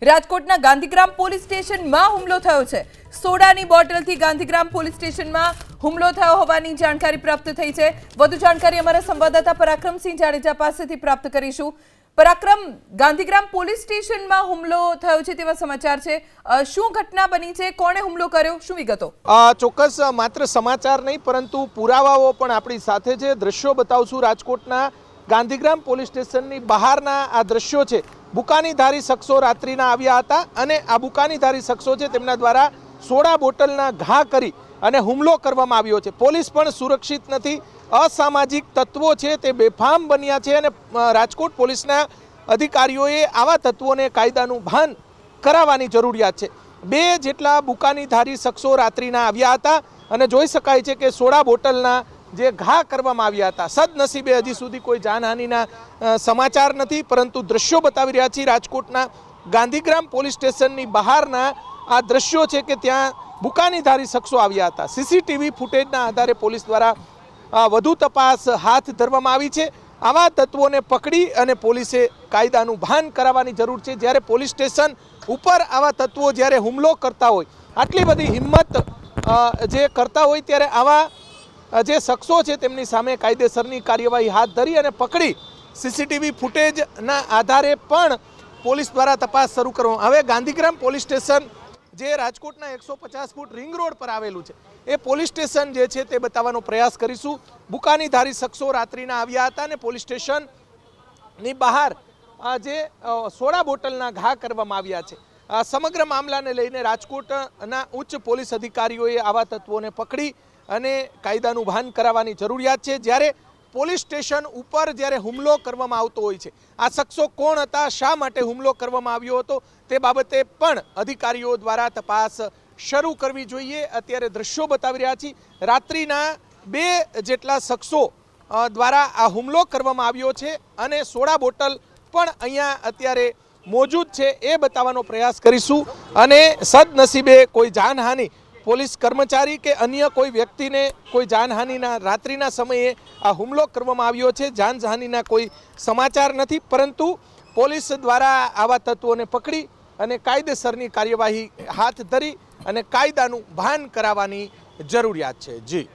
રાજકોટના ગાંધીગ્રામ પોલીસ સ્ટેશનમાં હુમલો થયો છે। સોડાની બોટલથી ગાંધીગ્રામ પોલીસ સ્ટેશનમાં હુમલો થયો હોવાની જાણકારી પ્રાપ્ત થઈ છે। વધુ જાણકારી અમારા સંવાદદાતા પરાક્રમસિંહ જાડેજા પાસેથી પ્રાપ્ત કરીશું। પરાક્રમ, ગાંધીગ્રામ પોલીસ સ્ટેશનમાં હુમલો થયો છે તેવા સમાચાર છે। શું ઘટના બની છે, કોણે હુમલો કર્યો, શું વિગતો? ચોક્કસ માત્ર સમાચાર નહીં પરંતુ પુરાવાઓ પણ આપણી સાથે છે। દ્રશ્યો બતાવશું રાજકોટના ગાંધીગ્રામ પોલીસ સ્ટેશનની બહારના આ દ્રશ્યો છે। બુકાનીધારી શખ્સો રાત્રિના આવ્યા હતા અને આ બુકાનીધારી શખ્સો છે તેમના દ્વારા સોડા બોટલના ઘા કરી અને હુમલો કરવામાં આવ્યો છે। પોલીસ પણ સુરક્ષિત નથી, અસામાજિક તત્વો છે તે બેફામ બન્યા છે અને રાજકોટ પોલીસના અધિકારીઓએ આવા તત્વોને કાયદાનું ભાન કરાવવાની જરૂરિયાત છે। 2 જેટલા બુકાનીધારી શખ્સો રાત્રિના આવ્યા હતા અને જોઈ શકાય છે કે સોડા બોટલના જે ઘા કરવામાં આવ્યા હતા। સદનસીબે હજી સુધી કોઈ જાનહાનિના સમાચાર નથી, પરંતુ દ્રશ્યો બતાવી રહ્યા છીએ રાજકોટના ગાંધીગ્રામ પોલીસ સ્ટેશનની બહારના આ દ્રશ્યો છે કે ત્યાં બુકાનીધારી શખ્સો આવ્યા હતા। સીસીટીવી ફૂટેજના આધારે પોલીસ દ્વારા વધુ તપાસ હાથ ધરવામાં આવી છે। આવા તત્વોને પકડી અને પોલીસે કાયદાનું ભાન કરાવવાની જરૂર છે। જ્યારે પોલીસ સ્ટેશન ઉપર આવા તત્વો જ્યારે હુમલો કરતા હોય, આટલી બધી હિંમત જે કરતા હોય, ત્યારે આવા જે શખ્સો છે તેમની સામે કાયદેસરની કાર્યવાહી હાથ ધરી અને પકડી સીસીટીવી ફૂટેજના આધારે પણ પોલીસ દ્વારા તપાસ શરૂ કરવામાં। હવે ગાંધીગ્રામ પોલીસ સ્ટેશન જે રાજકોટના 150 ફૂટ રિંગ રોડ પર આવેલું છે એ પોલીસ સ્ટેશન જે છે તે બતાવવાનો પ્રયાસ કરીશું। બુકાનીધારી શખ્સો રાત્રિના આવ્યા હતા અને પોલીસ સ્ટેશનની બહાર જે સોડા બોટલના ઘા કરવામાં આવ્યા છે। સમગ્ર મામલાને લઈને રાજકોટના ઉચ્ચ પોલીસ અધિકારીઓએ આવા તત્વોને પકડી અને કાયદાનું ભાન કરાવવાની જરૂરિયાત છે। જ્યારે પોલીસ સ્ટેશન ઉપર જ્યારે હુમલો કરવામાં આવતો હોય છે, આ શખ્સો કોણ હતા, શા માટે હુમલો કરવામાં આવ્યો હતો, તે બાબતે પણ અધિકારીઓ દ્વારા તપાસ શરૂ કરવી જોઈએ। અત્યારે દ્રશ્યો બતાવી રહ્યા છીએ, રાત્રિના 2 જેટલા શખ્સો દ્વારા આ હુમલો કરવામાં આવ્યો છે અને સોડા બોટલ પણ અહીંયા અત્યારે મોજૂદ છે એ બતાવવાનો પ્રયાસ કરીશું। અને સદનસીબે કોઈ જાનહાનિ પોલીસ કર્મચારી કે અન્ય કોઈ વ્યક્તિને કોઈ જાનહાનિના રાત્રિના સમયે આ હુમલો કરવામાં આવ્યો છે, જાનહાનિના કોઈ સમાચાર નથી, પરંતુ પોલીસ દ્વારા આવા તત્વોને પકડી અને કાયદેસરની કાર્યવાહી હાથ ધરી અને કાયદાનું ભાન કરાવવાની જરૂરિયાત છે। જી।